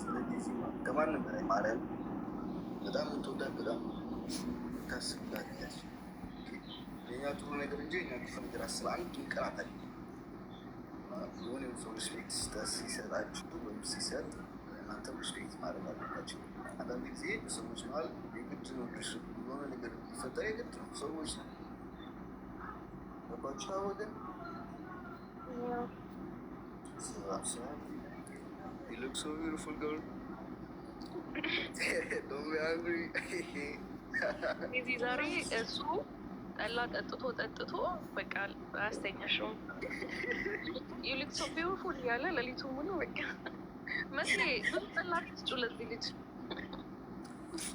ስለዚህ ከማንም በላይ ማርያም በጣም የምትወዳት በጣም ታስብላታለች። የኛ ጥሩ ነገር እንጂ የኛ ክፉ ነገር አስብ አንድ ቀናት አለ የሆነ ሰው ሪስፔክት ሲሰጣችሁ ወይም ሲሰጥ እናንተም ሪስፔክት ማድረግ አለባቸው። አንዳንድ ጊዜ በሰዎች መሀል የግድ ነው የሆነ ነገር ሊፈጠር የግድ ነው። ሰዎች ነው ገባችሁ ወገን You look so beautiful, girl. Don't be angry. እዚህ ዛሬ እሱ ጠላ ጠጥቶ በቃ አያስተኛሽውም። You look so beautiful ያለ ለሊቱ ሙሉ በቃ መስሌ ብዙ ጠላ ትጩ ለዚህ ልጅ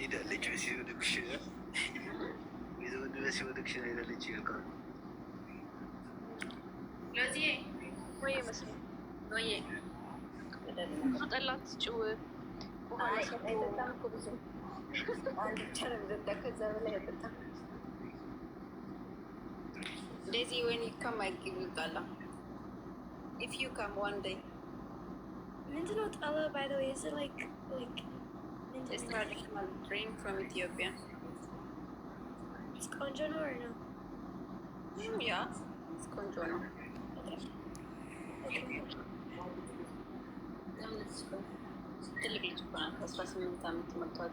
ሄዳለች ሲወደቅሽ ሲወደቅሽ ሄዳለች ይልቃል ለዚህ ወይ መስሌ ወይ ብዙ ጠላ ትጩ Daisy, when you come, I give you gala. If you come one day. Mindanao Tala, by the way, is it like It's traditional drink from Ethiopia. it's conjono or no? Yeah, it's conjono. Okay. ትልቅ ልጅ እኮ ናት። 18 ዓመት መጥቷል።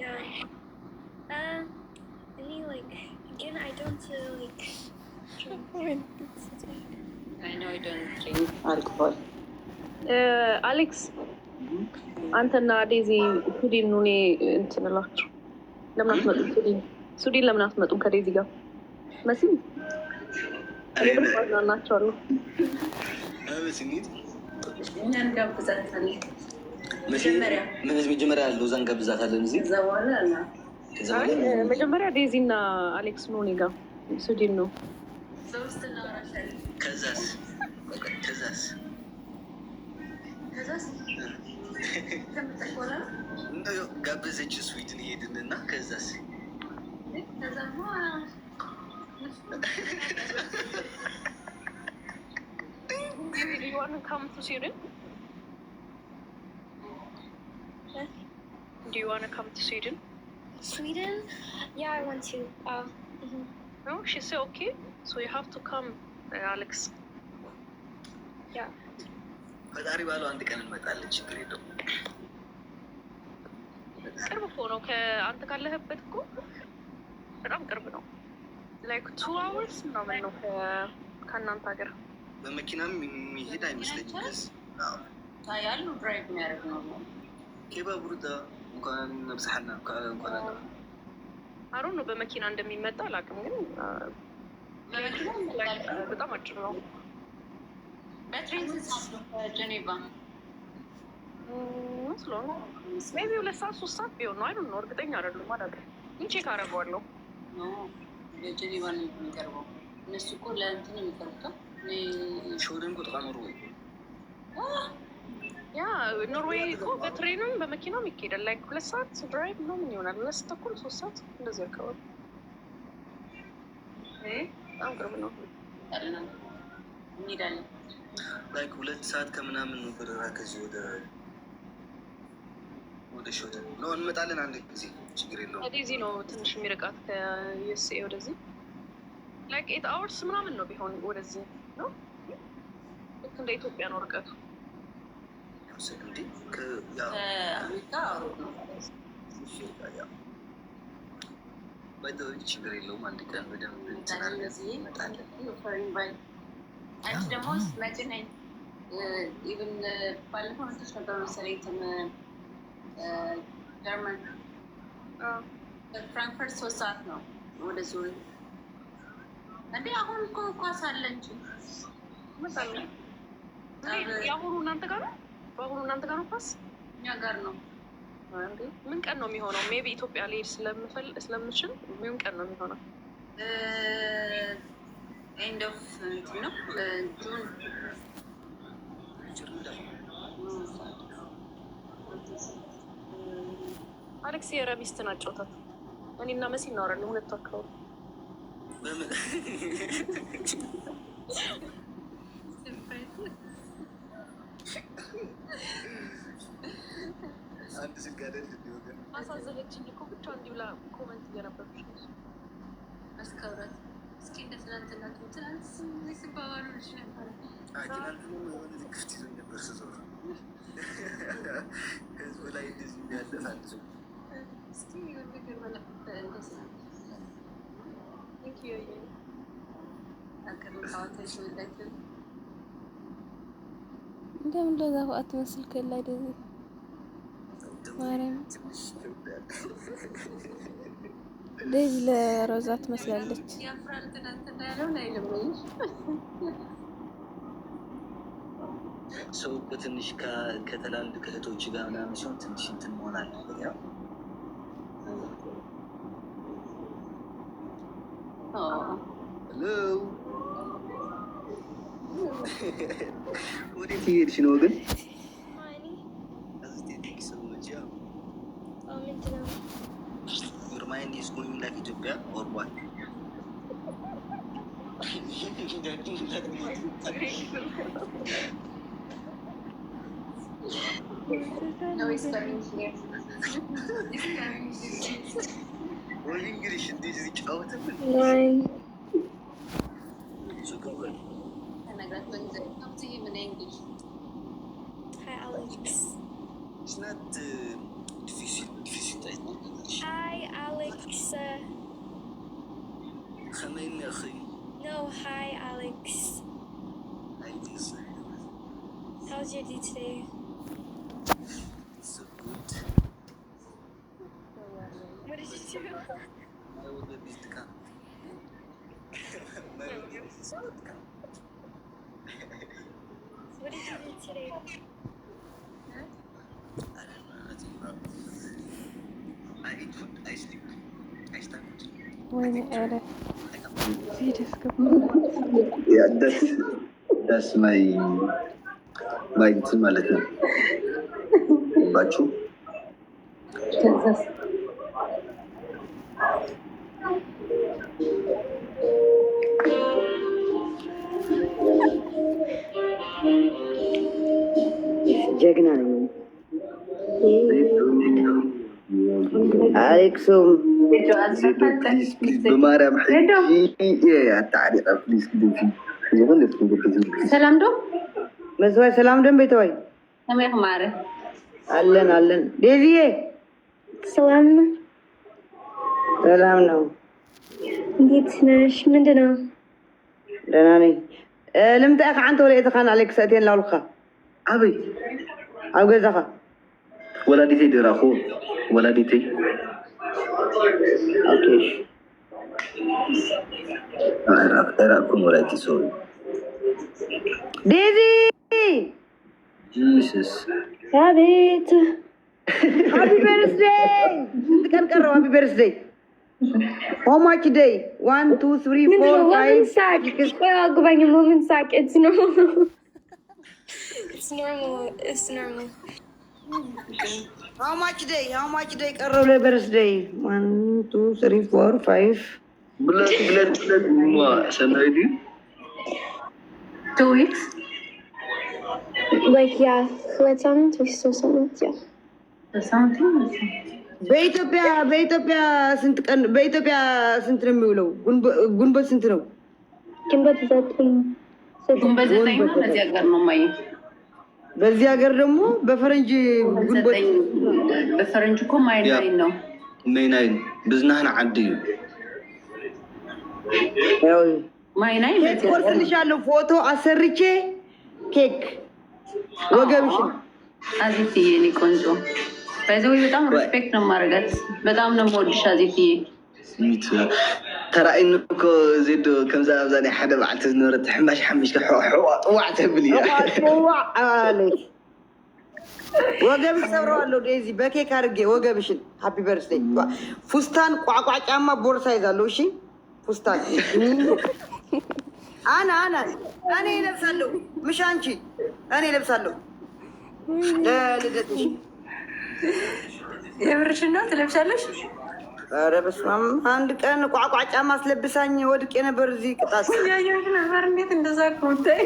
Yeah. I mean, like, again, I don't like drink. I know I don't drink alcohol. አሌክስ አንተና ዴዚ ሱዲን ኑኔ እንትን እላችሁ ለምን አትመጡም? ሱዲን ለምን አትመጡም ከዴዚ ጋር? መሲም ናቸዋለሁ እኛን ጋብዛታለን። መጀመሪያ ያለው እዛን ጋብዛታለን። እዚህ መጀመሪያ ዴዚ እና አሌክስ ኑኔ ጋር ሱዲን ነው። ከዛስ ጋበዘች ስዊድን ሄድን እና ከዛስ Do you want to come to Sweden? Do you want to come to Sweden? Sweden? Yeah, I want to. No, she said okay. So you have to come, Alex. Yeah. ፈጣሪ ባለው አንድ ቀን እንመጣለን። ችግር የለውም። ቅርብ እኮ ነው ከአንተ ካለህበት እኮ በጣም ቅርብ ነው። ላይክ 2 hours ምናምን ነው ከእናንተ ሀገር። በመኪናም የሚሄድ አይመስለኝም። ያሉ ድራይቭ የሚያደርግ ነው። ኬባቡርዳ እንኳን ነብሰሐና እንኳን አሮ ነው በመኪና እንደሚመጣ አላውቅም፣ ግን በጣም አጭር ነው። ጀኔቫ መስሎኝ ሜይ ቢ 2 ሰዓት 3 ሰዓት ቢሆን ነው። አይደል ነው እርግጠኛ አይደለም ማለት ነው። ቼክ አደርገዋለሁ። ጀኔቫ ነው የሚቀርበው። እነሱ እኮ ለእንትን የሚቀርቡት ሾደን ቁጥራ ኖርዌይ ያ ኖርዌይ እኮ በትሬንም በመኪናም ይኬዳል። ላይክ 2 ሰዓት ድራይቭ ነው። ምን ይሆናል 2 ተኩል 3 ሰዓት እንደዚህ አካባቢ። በጣም ቅርብ ነው። እንሄዳለን። ላይክ 2 ሰዓት ከምናምን ነው በረራ ከዚህ ወደ ሾደን ነው እንመጣለን። አንድ ጊዜ ችግር የለውም። ከዚህ ነው ትንሽ የሚርቃት ከዩኤስኤ ወደዚህ ላይክ 8 hours ምናምን ነው ቢሆን ወደዚህ ነው። ልክ እንደ ኢትዮጵያ ነው ርቀቱ። ከአሜሪካ አውሮፕ ነው ችግር የለውም። አንድ ቀን በደንብ እንመጣለን። አንቺ ደግሞ መጪ ነኝ። ኢቭን ባለፈው መጥተሽ ነበር መሰለኝ ጀርመን ፍራንክፈርት 3 ሰዓት ነው ወደ ዙሪክ እንዴ። አሁን እኮ ኳስ አለ እንጂ የአሁኑ እናንተ ጋር ነው። በአሁኑ እናንተ ጋር ነው ኳስ እኛ ጋር ነው። ምን ቀን ነው የሚሆነው? ሜይ ቢ ኢትዮጵያ ልሄድ ስለምችል ምን ቀን ነው የሚሆነው? ኤንድ ኦፍ እንትን ነው ጁን አሌክስ የረሚስትን አጫውታት። እኔና መሲ እናወራለን ሁለቱ አካባቢ አንድ ስልክ አይደል እንዲወገን አሳዘነችኝ እኮ ብቻ እንዲህ ብላ ኮመንት እየነበረች ነው። አስከብረት እስኪ እንደ ትናንትና ትናንት ሲባባሉ ልጅ ነበረ። ትናንት የሆነ ልክፍት ይዞ ነበር ስዞር ህዝብ ላይ እንደዚህ የሚያለፍ አንድ ሰው እስኪ የሆነ ነገር መለፈት እንደስ እንደምን ለዛ አትመስል ከላይ ደዚ ማርያም ደዚ ለሮዛ ትመስላለች። ያፍራል ትናንትና ያለው ላይ ለምን ሰው በትንሽ ከትላልቅ እህቶች ጋር ምናምን ሲሆን ትንሽ እንትን መሆን አለበት። ያው ሄሎ ወዴት እየሄድሽ ነው ግን? Your mind is going like Ethiopia or what? No, it's coming here. What English this is out of it? Nine. So go on. And I got one that come to him in English. Hi, Alex. It's not difficult. Hi, Alex. خليني أخي. No, hi, Alex. I just. How's your day today? So good. What did you do? My old baby is to come. My old baby is to come. What did you do today? I don't know nothing about it. I eat food, I sleep, I stand. ወይኔ ኧረ ሲሪየስ Yeah, that's my እንትን ማለት ነው ባችሁ ጀግና ነኝ። አሌክሶም በማርያም ሰላም ዶ መስዋይ ሰላም ደም ቤተዋይ ሰማያህ ማረ አለን አለን። ዴዚዬ ሰላም ሰላም ነው። እንዴት ነሽ? ምንድን ነው? ደህና ነኝ። ልምጣ ከዓንተ ወለእትኻን አሌክስ እቴን ላውልካ አበይ ኣብ ገዛኻ ወላዲተይ ድራኹ ወላዲተይ ኦኬ እራኩም ወላዲተይ ሶሪ ዴዚ ጂሰስ አቤት። ሃፒ በርስዴይ ስንት ቀን ቀረው? ሃፒ በርስዴይ how much day 1 2 3 ምንድን 4 ነው? ወመን 5 ሳቅ። ቆይ አግባኝ። ወመን ሳቅ። It's normal. It's normal. It's normal. how much day ቀረው ለበርስዴይ 1 2 3 4 5 ብለት ማ ሰናይዲ 2 weeks. Like, yeah, 2 months or so months, yeah. Something. በኢትዮጵያ ስንት ቀን? በኢትዮጵያ ስንት ነው የሚውለው? ጉንበት ስንት ነው? ግንቦት 9 ግንቦት 9 ነው። በዚህ ሀገር ነው ማየ። በዚህ ሀገር ደግሞ በፈረንጅ ጉንበት በፈረንጅ እኮ ማይ ናይን ነው። ማይ ናይን ብዝናህን ዓዲ ያው ማይ ናይን ኬክ ቆርስልሻለሁ። ፎቶ አሰርቼ ኬክ ወገብሽን አዚትዬ እኔ ቆንጆ በዚህ በጣም ሪስፔክት ነው ማድረጋት። በጣም ነው የምወድሽ አዚትዬ። ተራእይኑ እኮ ዜዶ ከምዛ ኣብዛ ናይ ሓደ በዓልቲ ዝነበረት ሕምባሽ ሓሙሽተ ጥዋዕ ተብል እያ አለች። ወገብሽ ሰብረዋለሁ ዴዚ በኬክ አድርጌ ወገብሽን። ሃፒ በርስዴይ። ፉስታን ቋቋ ጫማ ቦርሳ ይዛለሁ። እሺ ፉስታን እኔ እለብሳለሁ። ምሽ አንቺ እኔ እለብሳለሁ ለልደትሽ። የምርሽን ነው ትለብሻለሽ? ኧረ በስመ አብ። አንድ ቀን ቋቋ ጫማ አስለብሳኝ ወድቄ ነበር። እዚህ ቅጣት ያየሁሽ ነበር። እንዴት እንደዛ ኮንታይ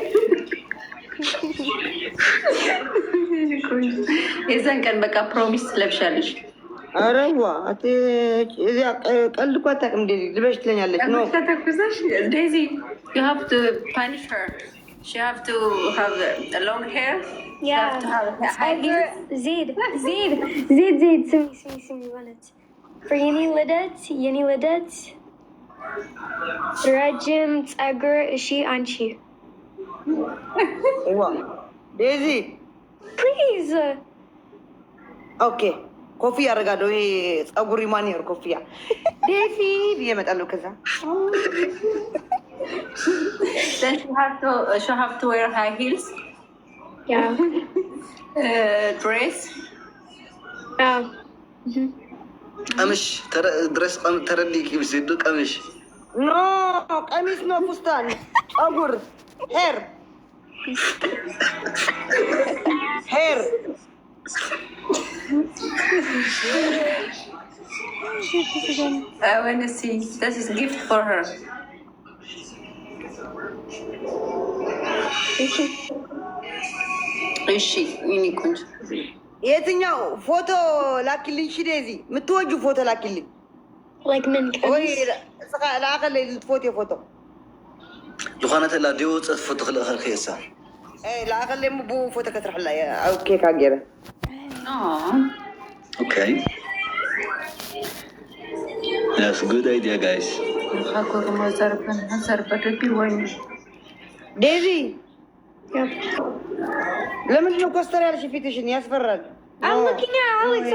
የዛን ቀን በቃ ፕሮሚስ ትለብሻለሽ። አረዋ እዚያ ቀልድ እኮ አታውቅም። ዴዚ ልበሽ ትለኛለች። ኖ ተተኩሰሽ ዴዚ you have to punish her. She have to have a long hair. You have to have high heels. زيد سمي ولد for የኔ ልደት ረጅም ፀጉር እሺ አንቺ ዋ ዴዚ ፕሊዝ ኦኬ ኮፍያ አደርጋለሁ። ይሄ ፀጉር ማንየር ኮፍያ ዴዚ ብዬ እመጣለሁ። ከዛ Then she have to wear high heels. Yeah. Dress. Oh. ቀምሽ ድረስ ተረዲ ኪብሲዱ ቀምሽ ኖ ቀሚስ ነው ፉስታን ፀጉር ሄር I want to see. This is gift for her. እሺ ሚኒ ቆንጆ የትኛው ፎቶ ላኪልኝ? እሺ ዴዚ የምትወጁ ፎቶ ላኪልኝ። like ምን ወይ ላከለ ፎቶ ዝኾነ ተላ ዲው ጽፍ ፎቶ ክልእኸል ከየሳ ላከለ ቡ ፎቶ ከትርሕላ ኦኬ ካገረ Okay. That's a good idea, guys. ዴዚ ለምንድን ነው ኮስተር ያልሽ ፊትሽን? ያስፈራል። I'm looking at Alex.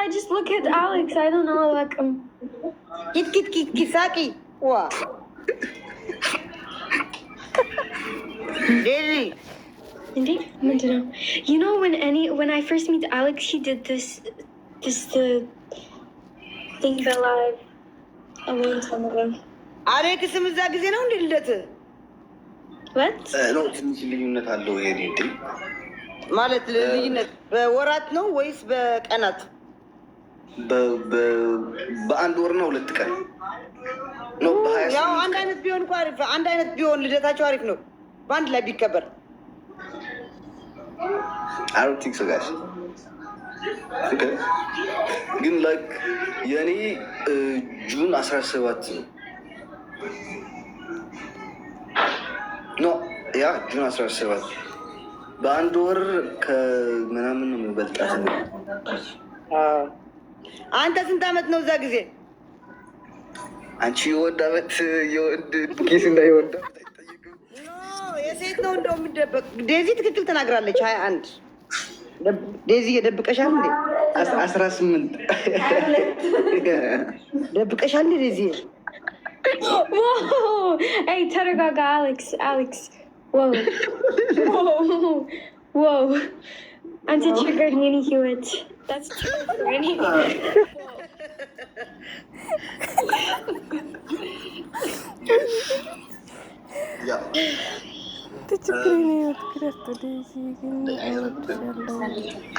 I just look at Alex. I don't know like ኪት ሳቂ ዋ ዴዚ indeed. You know when I first meet Alex, he did this thing live a long time ago. አሌክስ እዛ ጊዜ ነው እንዴ ልደት? What? ነው ትንሽ ልዩነት አለው ይሄ እንዴ? ማለት ልዩነት በወራት ነው ወይስ በቀናት? በአንድ ወር ነው 2 ቀን ነው። ያው አንድ አይነት ቢሆን እኮ አሪፍ፣ አንድ አይነት ቢሆን ልደታቸው አሪፍ ነው በአንድ ላይ ቢከበር። I don't think so, guys. Okay. ግን ላይክ የኔ ጁን 17 ነው ያ ጁን 17 በአንድ ወር ከምናምን ነው የሚበልጣት። አንተ ስንት ዓመት ነው እዛ ጊዜ? አንቺ የወንድ ዓመት የወንድ ኪስ እንዳይወንድ የሴት ነው እንደው የሚደበቅ። ዴዚ ትክክል ተናግራለች። 21 ዴዚ የደብቀሻል እንዴ? 18 ደብቀሻል እንዴ ዴዚ? Whoa! Hey, ተረጋጋ Alex. Whoa. አንተ triggered የኔ ህይወት. That's true for anything. ያ ትችግር ነው የምትከረቱ ዴዚ ግን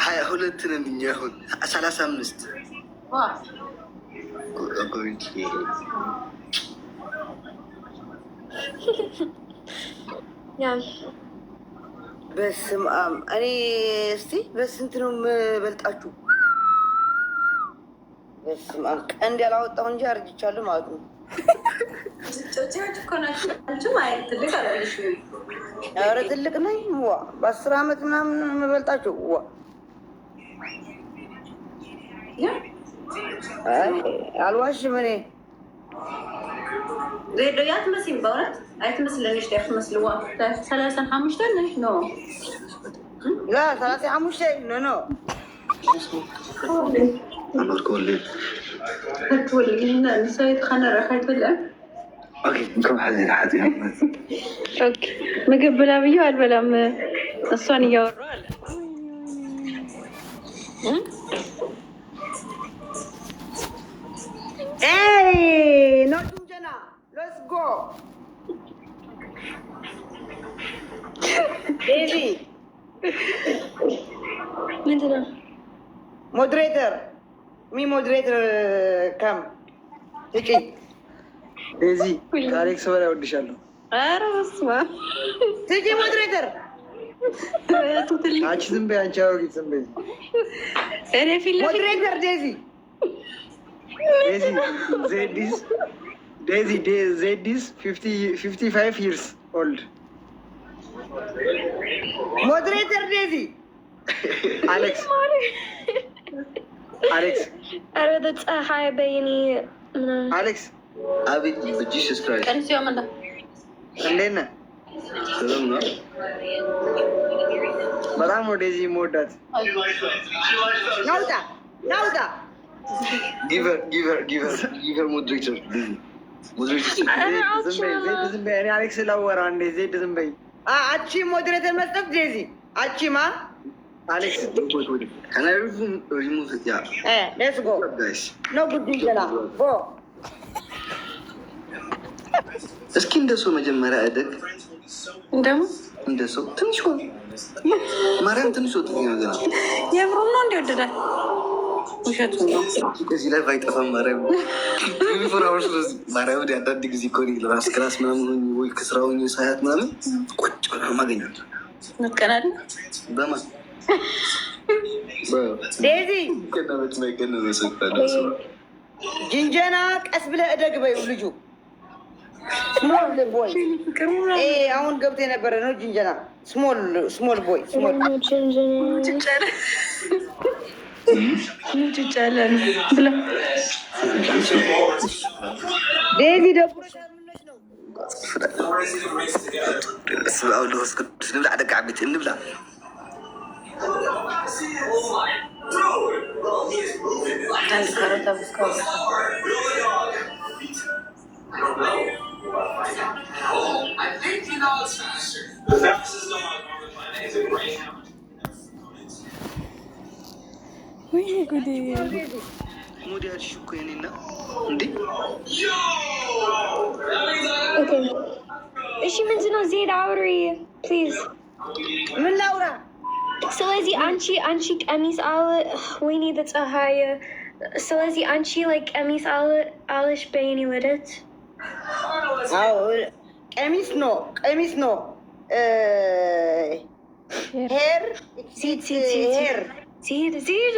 22 ነን እኛ አሁን 35 Yeah. በስመ አብ እኔ እስቲ በስንት ነው የምበልጣችሁ? በስመ አብ ቀንድ ያላወጣሁ እንጂ አርጅቻለሁ ማለት ነው። ኧረ ትልቅ ነኝ። ዋ በ10 ዓመት ምናምን የምበልጣችሁ። ዋ አልዋሽም እኔ ዜዶ ያትመስይም በእውነት አይትመስለንሽ። ያትመስልዋ 35 ነሽ ነው ላ 35 ኖ ትወልግና ንሳይት ከነረካ ይትበልዐ ምግብ ብላ ብዬ አልበላም። እሷን እያወራሁ አለ ኖ ጁንጀና ሌትስ ጎ ዴዚ ምንድን ነው ሞዴሬተር ሞዴሬተር ካም እጪኝ ዴዚ ከአሌክስ በላይ እወድሻለሁ። ኧረ በስመ አብ ትጂ ሞዴሬተር አንቺ ዝም በይ አንቺ አውሪ ዝም በይ ሞዴሬተር ዴዚ ዜዲስ 55 years old ሞዴሬተር ዴዚ አሌክስ ኧረ ፀሐይ በይኔ አሌክስ አቤት በጂሰስ ክራይስት እንዴት ነህ? ሰላም ነው። በጣም ወደዚህ የምወዳት ናውጣ ጊቨር ሞዴሬተር ዝም በይ እኔ አሌክስ ላወራ እንዴ ዜድ ዝም በይ አቺ ሞዴሬተር መስጠት ዴዚ አቺማ አሌክስ Can I remove it? Yeah. let's go Guys. no good ገና go እስኪ እንደሱ መጀመሪያ አደግ እንደሱ ትንሽ ማርያም ትንሽ ወጥ ነገር የምሩም ነው እንደወደዳል ውሸቱ ነው ከዚህ ላይ ባይጠፋም ማርያም ዩኒፎርም ስለዚህ ማርያም ወደ አንዳንድ ጊዜ እኮ ራስ ክላስ ምናምን ወይ ከስራውን ሳያት ምናምን ቁጭ ብለው ማገኛት ነቀናል በማን ዴዚ ከነበት ላይ ከነበት ሰጣለሁ ጅንጀና ቀስ ብለህ እደግ በይው ልጁ ስሞል ቦይ አሁን ገብቶ የነበረ ነው ጅንጀና ስሞል ቦይ ጭጫለ ብለ ዴዚ ደብሮሻል ምነሽ ነው ስብአው ለሆስ ቅዱስ ንብላ አደጋ ዓቤት እንብላ አንድ ካሮታ ብስካው I think you know it's faster. The fastest on my planet is a Greyhound. ወይ ጉዴ ሙዲ አልሽ እኮ የኔና እንዴ እሺ ምንድን ነው ዜድ አውሪ ፕሊዝ ምን ላውራ ስለዚህ አንቺ ቀሚስ አለ ወይኔ ፀሐይ ስለዚህ አንቺ like ቀሚስ አለሽ በይኔ ልደት አዎ ቀሚስ ነው ሄር ዜድ